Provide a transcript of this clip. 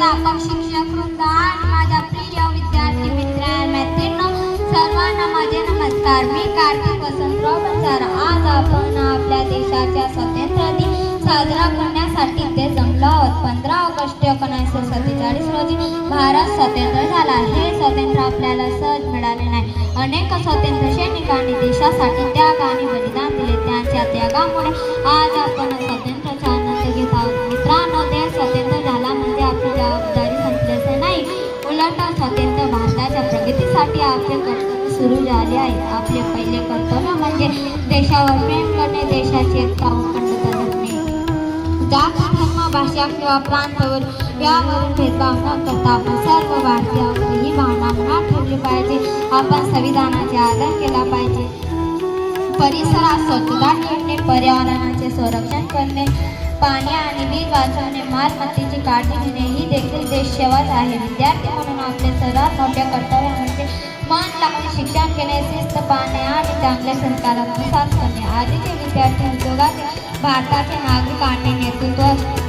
प्राध्यापक, शिक्षक वृंद आणि माझ्या प्रिय विद्यार्थी मैत्रिणींनो, सर्वांना माझे नमस्कार. मी कार्तिक वसंतराव बंजारा. आज आपण आपल्या देशाच्या स्वातंत्र्य दिन साजरा करण्यासाठी ते जमलो आहोत. 15 ऑगस्ट 1947 रोजी भारत स्वतंत्र झाला. हे स्वातंत्र्य आपल्याला सहज मिळाले नाही. अनेक स्वातंत्र्य सैनिकांनी देशासाठी त्याग आणि बलिदान दिले. त्यांच्या त्यागामुळे आज आपण स्वातंत्र्याचा आनंद घेत आहोत. मित्रांनो, देश स्वतंत्र झाला म्हणजे आपली जबाबदारी संपल्याचे नाही, उलट स्वतंत्र भारताच्या प्रगतीसाठी आपले कर्तव्य सुरू झाले आहे. आपले पहिले कर्तव्य म्हणजे देशावर प्रेम करणे, देशाची एकता व अखंडता जपणे. जात, धर्म, भाषा किंवा प्रांतावर यावरून भेदभाव न करता आपण सर्व भारतीय ही भावना मनात ठेवली पाहिजे. आपण संविधानाचे आदर केला पाहिजे. परिसरात स्वच्छता ठेवणे, पर्यावरणाचे संरक्षण करणे, पाणी आणि वीज वाचवणे, मालमत्तेची काळजी घेणे ही देखील देशसेवाच आहे. विद्यार्थी म्हणून आपले सर्वात मोठे कर्तव्य म्हणजे मन लावून शिक्षण घेणे, शिस्त पाळणे आणि चांगल्या संस्कारांचा साथ करणे. आधीचे विद्यार्थी उद्योगाचे भारताचे नागरिक आणि नेतृत्व